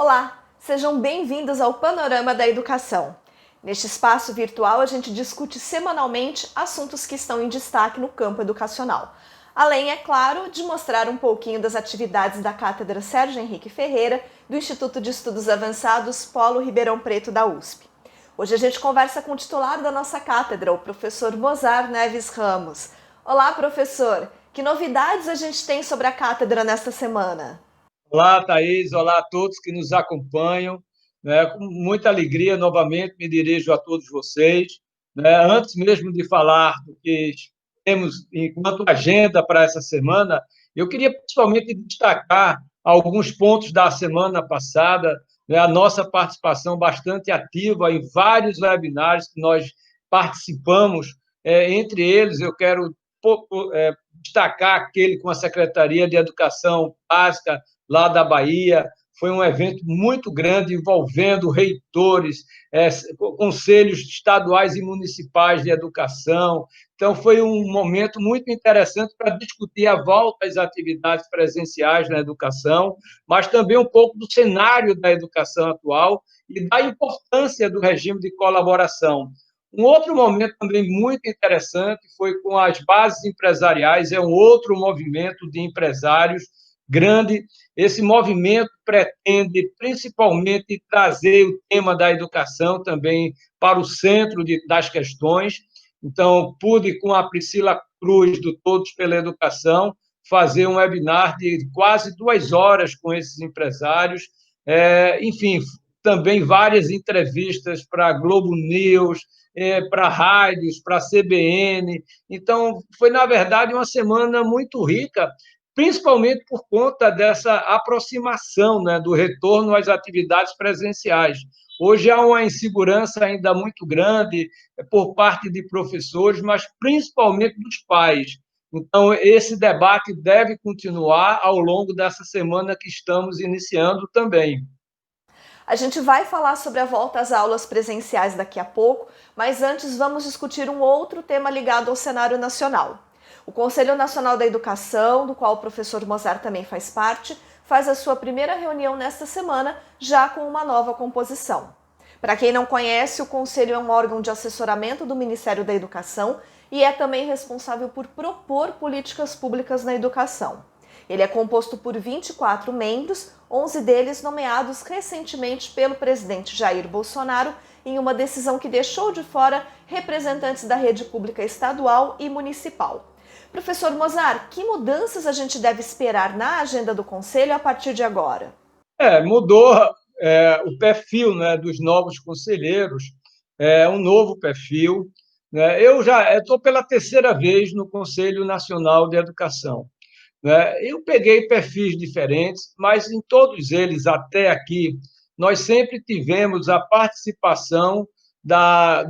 Olá, sejam bem-vindos ao Panorama da Educação. Neste espaço virtual, a gente discute semanalmente assuntos que estão em destaque no campo educacional. Além, é claro, de mostrar um pouquinho das atividades da Cátedra Sérgio Henrique Ferreira, do Instituto de Estudos Avançados Polo Ribeirão Preto da USP. Hoje a gente conversa com o titular da nossa cátedra, o professor Mozar Neves Ramos. Olá, professor! Que novidades a gente tem sobre a cátedra nesta semana? Olá, Thaís. Olá a todos que nos acompanham. Né? Com muita alegria, novamente, me dirijo a todos vocês. Né? Antes mesmo de falar do que temos enquanto agenda para essa semana, eu queria principalmente destacar alguns pontos da semana passada, né? A nossa participação bastante ativa em vários webinários que nós participamos. Entre eles, eu quero destacar aquele com a Secretaria de Educação Básica, lá da Bahia. Foi um evento muito grande envolvendo reitores, conselhos estaduais e municipais de educação. Então, foi um momento muito interessante para discutir a volta às atividades presenciais na educação, mas também um pouco do cenário da educação atual e da importância do regime de colaboração. Um outro momento também muito interessante foi com as bases empresariais, é um outro movimento de empresários grande. Esse movimento pretende, principalmente, trazer o tema da educação também para o centro das questões. Então, pude, com a Priscila Cruz, do Todos pela Educação, fazer um webinar de quase 2 horas com esses empresários. Enfim, também várias entrevistas para a Globo News, para rádios, para a CBN. Então, foi, na verdade, uma semana muito rica, principalmente por conta dessa aproximação, né, do retorno às atividades presenciais. Hoje há uma insegurança ainda muito grande por parte de professores, mas principalmente dos pais. Então, esse debate deve continuar ao longo dessa semana que estamos iniciando também. A gente vai falar sobre a volta às aulas presenciais daqui a pouco, mas antes vamos discutir um outro tema ligado ao cenário nacional. O Conselho Nacional da Educação, do qual o professor Mozart também faz parte, faz a sua primeira reunião nesta semana, já com uma nova composição. Para quem não conhece, o Conselho é um órgão de assessoramento do Ministério da Educação e é também responsável por propor políticas públicas na educação. Ele é composto por 24 membros, 11 deles nomeados recentemente pelo presidente Jair Bolsonaro em uma decisão que deixou de fora representantes da rede pública estadual e municipal. Professor Mozart, que mudanças a gente deve esperar na agenda do Conselho a partir de agora? Mudou o perfil, né, dos novos conselheiros, um novo perfil. Né? Eu já estou pela terceira vez no Conselho Nacional de Educação. Né? Eu peguei perfis diferentes, mas em todos eles, até aqui, nós sempre tivemos a participação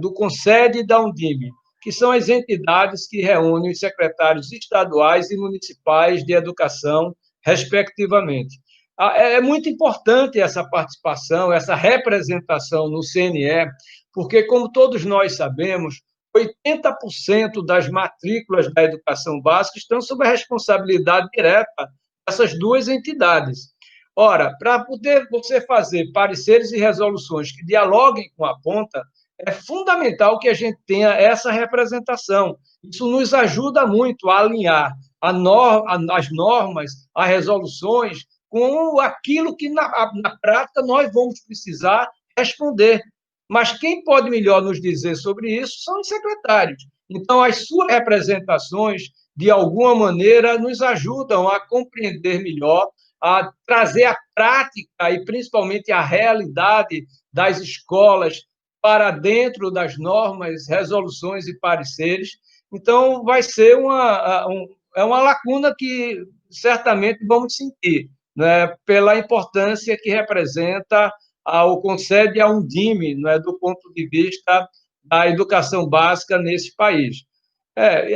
do CONSED e da Undime, que são as entidades que reúnem os secretários estaduais e municipais de educação, respectivamente. É muito importante essa participação, essa representação no CNE, porque, como todos nós sabemos, 80% das matrículas da educação básica estão sob a responsabilidade direta dessas duas entidades. Ora, para poder você fazer pareceres e resoluções que dialoguem com a ponta, é fundamental que a gente tenha essa representação. Isso nos ajuda muito a alinhar as normas, as resoluções, com aquilo que, na prática, nós vamos precisar responder. Mas quem pode melhor nos dizer sobre isso são os secretários. Então, as suas representações, de alguma maneira, nos ajudam a compreender melhor, a trazer a prática e, principalmente, a realidade das escolas para dentro das normas, resoluções e pareceres. Então, vai ser uma lacuna que certamente vamos sentir, né, pela importância que representa o CONSED e a Undime, né, do ponto de vista da educação básica nesse país.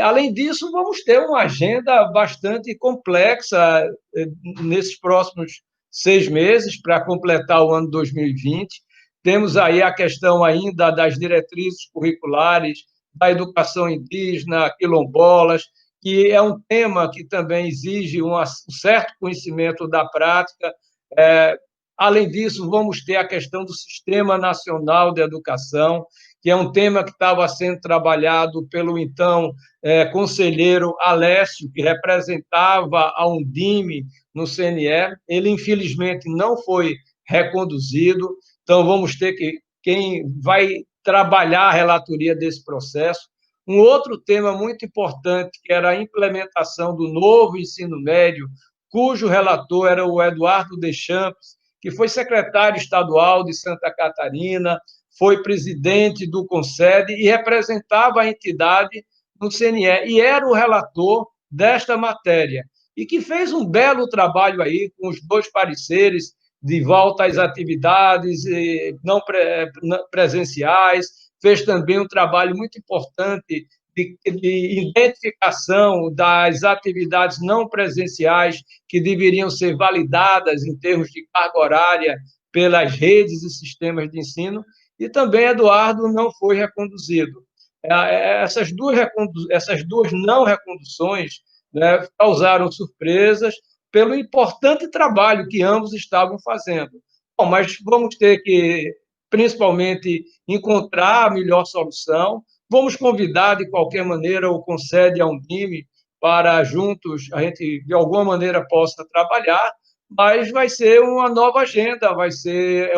Além disso, vamos ter uma agenda bastante complexa nesses próximos 6 meses, para completar o ano 2020. Temos aí a questão ainda das diretrizes curriculares, da educação indígena, quilombolas, que é um tema que também exige um certo conhecimento da prática, Além disso, vamos ter a questão do Sistema Nacional de Educação, que é um tema que estava sendo trabalhado pelo então conselheiro Alessio, que representava a Undime no CNE. Ele, infelizmente, não foi reconduzido, então vamos ter que quem vai trabalhar a relatoria desse processo. Um outro tema muito importante, que era a implementação do novo ensino médio, cujo relator era o Eduardo Deschamps, que foi secretário estadual de Santa Catarina, foi presidente do CONSED e representava a entidade no CNE, e era o relator desta matéria, e que fez um belo trabalho aí com os dois pareceres de volta às atividades não presenciais, fez também um trabalho muito importante de identificação das atividades não presenciais que deveriam ser validadas em termos de carga horária pelas redes e sistemas de ensino, e também Eduardo não foi reconduzido. Essas duas não reconduções, né, causaram surpresas pelo importante trabalho que ambos estavam fazendo. Bom, mas vamos ter que, principalmente, encontrar a melhor solução. Vamos convidar, de qualquer maneira, o CONSED e a Undime para juntos a gente, de alguma maneira, possa trabalhar, mas vai ser uma nova agenda,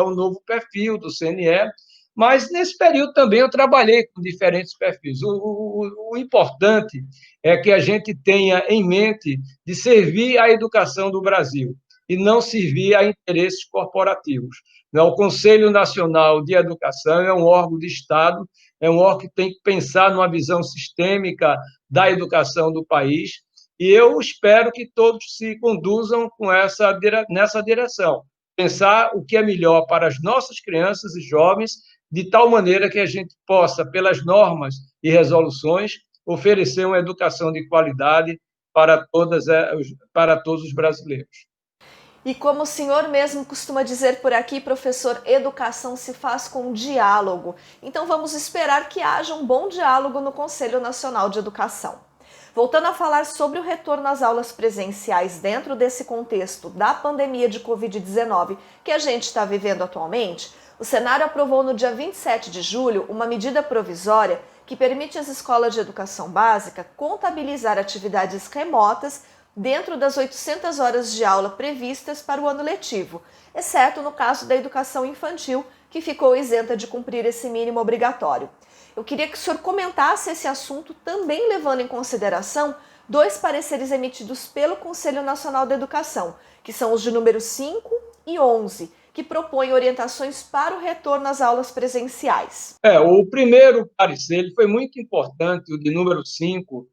um novo perfil do CNE, mas nesse período também eu trabalhei com diferentes perfis. O importante é que a gente tenha em mente de servir à educação do Brasil e não servir a interesses corporativos. O Conselho Nacional de Educação é um órgão de Estado, é um órgão que tem que pensar numa visão sistêmica da educação do país, e eu espero que todos se conduzam nessa direção. Pensar o que é melhor para as nossas crianças e jovens, de tal maneira que a gente possa, pelas normas e resoluções, oferecer uma educação de qualidade para todos os brasileiros. E como o senhor mesmo costuma dizer por aqui, professor, educação se faz com diálogo. Então vamos esperar que haja um bom diálogo no Conselho Nacional de Educação. Voltando a falar sobre o retorno às aulas presenciais dentro desse contexto da pandemia de Covid-19 que a gente está vivendo atualmente, o Senado aprovou no dia 27 de julho uma medida provisória que permite às escolas de educação básica contabilizar atividades remotas dentro das 800 horas de aula previstas para o ano letivo, exceto no caso da educação infantil, que ficou isenta de cumprir esse mínimo obrigatório. Eu queria que o senhor comentasse esse assunto, também levando em consideração dois pareceres emitidos pelo Conselho Nacional da Educação, que são os de número 5 e 11, que propõem orientações para o retorno às aulas presenciais. O primeiro parecer ele foi muito importante, o de número 5,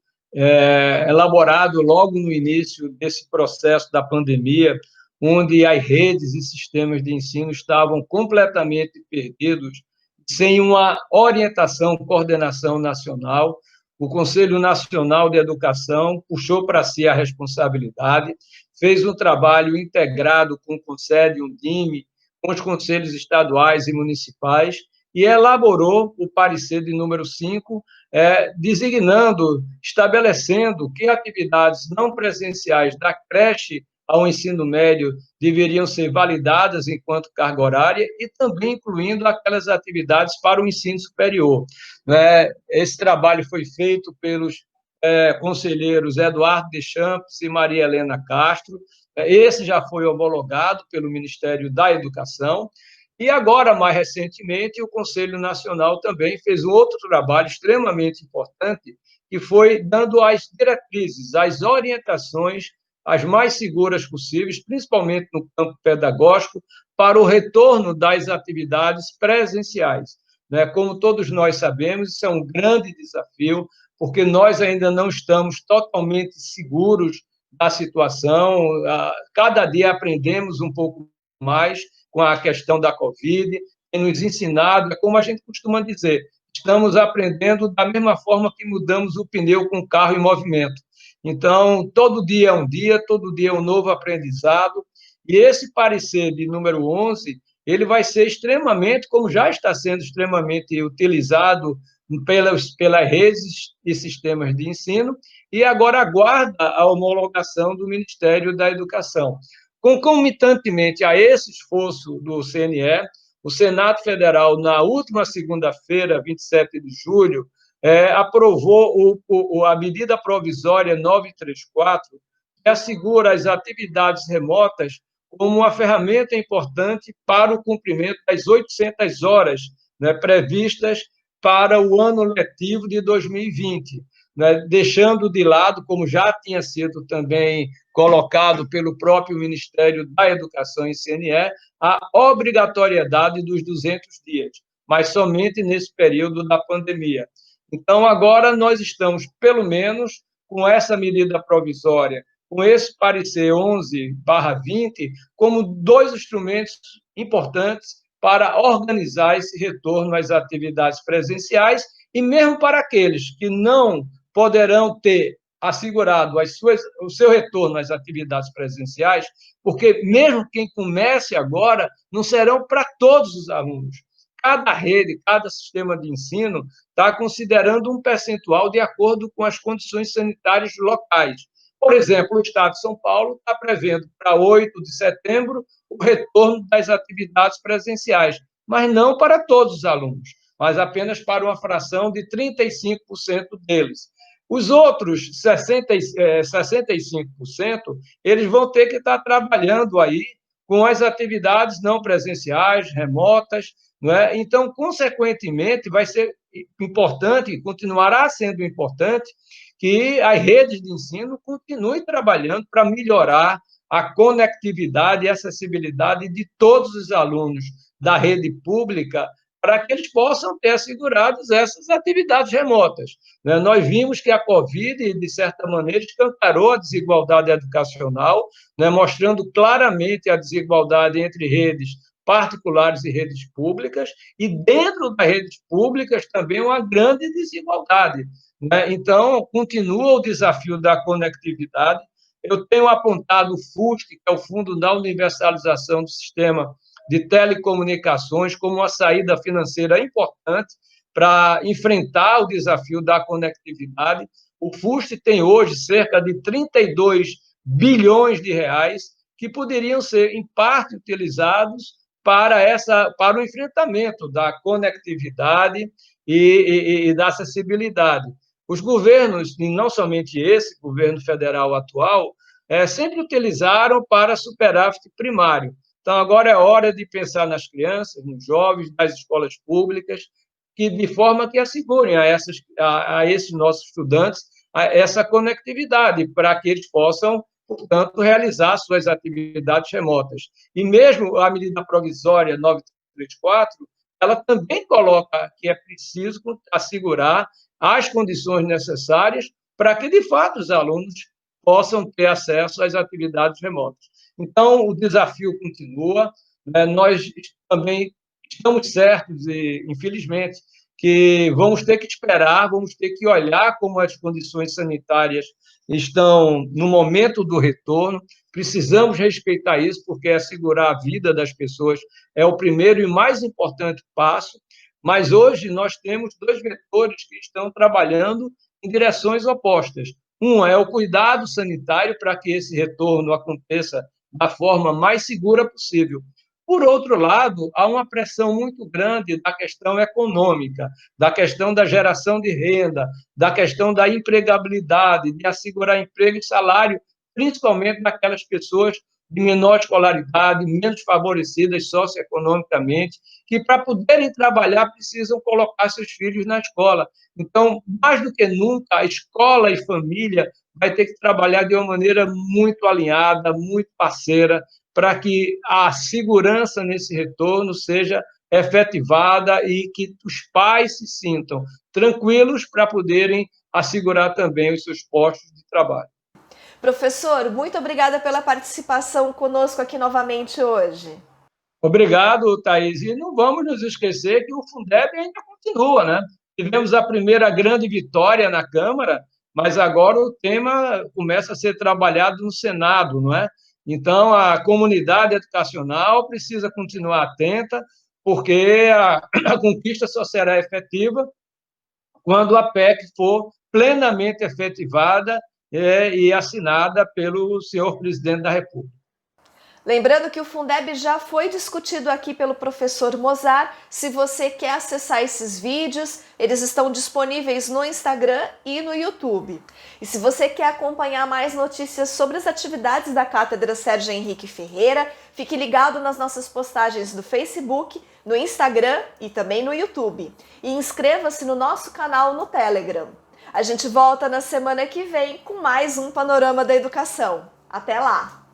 elaborado logo no início desse processo da pandemia, onde as redes e sistemas de ensino estavam completamente perdidos, sem uma orientação, coordenação nacional. O Conselho Nacional de Educação puxou para si a responsabilidade, fez um trabalho integrado com o CONSED e o Undime, com os conselhos estaduais e municipais, e elaborou o parecer de número 5, designando, estabelecendo que atividades não presenciais da creche ao ensino médio deveriam ser validadas enquanto carga horária e também incluindo aquelas atividades para o ensino superior. Esse trabalho foi feito pelos conselheiros Eduardo Deschamps e Maria Helena Castro. Esse já foi homologado pelo Ministério da Educação. E agora, mais recentemente, o Conselho Nacional também fez um outro trabalho extremamente importante, que foi dando as diretrizes, as orientações as mais seguras possíveis, principalmente no campo pedagógico, para o retorno das atividades presenciais. Como todos nós sabemos, isso é um grande desafio, porque nós ainda não estamos totalmente seguros da situação. Cada dia aprendemos um pouco mais com a questão da Covid, tem nos ensinado, como a gente costuma dizer, estamos aprendendo da mesma forma que mudamos o pneu com o carro em movimento. Então, todo dia é um novo aprendizado, e esse parecer de número 11, ele vai ser extremamente, como já está sendo extremamente utilizado pelas redes e sistemas de ensino, e agora aguarda a homologação do Ministério da Educação. Concomitantemente a esse esforço do CNE, o Senado Federal, na última segunda-feira, 27 de julho, aprovou a medida provisória 934, que assegura as atividades remotas como uma ferramenta importante para o cumprimento das 800 horas, né, previstas para o ano letivo de 2020, né, deixando de lado, como já tinha sido também colocado pelo próprio Ministério da Educação e CNE, a obrigatoriedade dos 200 dias, mas somente nesse período da pandemia. Então, agora nós estamos, pelo menos, com essa medida provisória, com esse parecer 11/20, como dois instrumentos importantes para organizar esse retorno às atividades presenciais e mesmo para aqueles que não poderão ter assegurado o seu retorno às atividades presenciais, porque mesmo quem comece agora, não serão para todos os alunos. Cada rede, cada sistema de ensino está considerando um percentual de acordo com as condições sanitárias locais. Por exemplo, o Estado de São Paulo está prevendo para 8 de setembro o retorno das atividades presenciais, mas não para todos os alunos, mas apenas para uma fração de 35% deles. Os outros 65%, eles vão ter que estar trabalhando aí com as atividades não presenciais, remotas, não é? Então, consequentemente, vai ser importante, continuará sendo importante, que as redes de ensino continuem trabalhando para melhorar a conectividade e acessibilidade de todos os alunos da rede pública, para que eles possam ter asseguradas essas atividades remotas. Nós vimos que a Covid, de certa maneira, escancarou a desigualdade educacional, mostrando claramente a desigualdade entre redes particulares e redes públicas, e dentro das redes públicas também uma grande desigualdade. Então, continua o desafio da conectividade. Eu tenho apontado o FUST, que é o Fundo da Universalização do Sistema de Telecomunicações, como uma saída financeira importante para enfrentar o desafio da conectividade. O FUST tem hoje cerca de 32 bilhões de reais que poderiam ser, em parte, utilizados para o enfrentamento da conectividade e da acessibilidade. Os governos, e não somente esse governo federal atual, sempre utilizaram para superávit primário. Então, agora é hora de pensar nas crianças, nos jovens, das escolas públicas, que, de forma que assegurem a esses nossos estudantes essa conectividade, para que eles possam, portanto, realizar suas atividades remotas. E mesmo a medida provisória 934, ela também coloca que é preciso assegurar as condições necessárias para que, de fato, os alunos possam ter acesso às atividades remotas. Então, o desafio continua, nós também estamos certos, e, infelizmente, que vamos ter que esperar, vamos ter que olhar como as condições sanitárias estão no momento do retorno, precisamos respeitar isso, porque assegurar a vida das pessoas é o primeiro e mais importante passo, mas hoje nós temos dois vetores que estão trabalhando em direções opostas. Um é o cuidado sanitário para que esse retorno aconteça da forma mais segura possível. Por outro lado, há uma pressão muito grande da questão econômica, da questão da geração de renda, da questão da empregabilidade, de assegurar emprego e salário, principalmente daquelas pessoas de menor escolaridade, menos favorecidas socioeconomicamente, que, para poderem trabalhar, precisam colocar seus filhos na escola. Então, mais do que nunca, a escola e família vai ter que trabalhar de uma maneira muito alinhada, muito parceira, para que a segurança nesse retorno seja efetivada e que os pais se sintam tranquilos para poderem assegurar também os seus postos de trabalho. Professor, muito obrigada pela participação conosco aqui novamente hoje. Obrigado, Thaís. E não vamos nos esquecer que o Fundeb ainda continua, né? Tivemos a primeira grande vitória na Câmara, mas agora o tema começa a ser trabalhado no Senado, não é? Então, a comunidade educacional precisa continuar atenta, porque a conquista só será efetiva quando a PEC for plenamente efetivada e assinada pelo senhor presidente da República. Lembrando que o Fundeb já foi discutido aqui pelo professor Mozart. Se você quer acessar esses vídeos, eles estão disponíveis no Instagram e no YouTube. E se você quer acompanhar mais notícias sobre as atividades da Cátedra Sérgio Henrique Ferreira, fique ligado nas nossas postagens no Facebook, no Instagram e também no YouTube. E inscreva-se no nosso canal no Telegram. A gente volta na semana que vem com mais um Panorama da Educação. Até lá!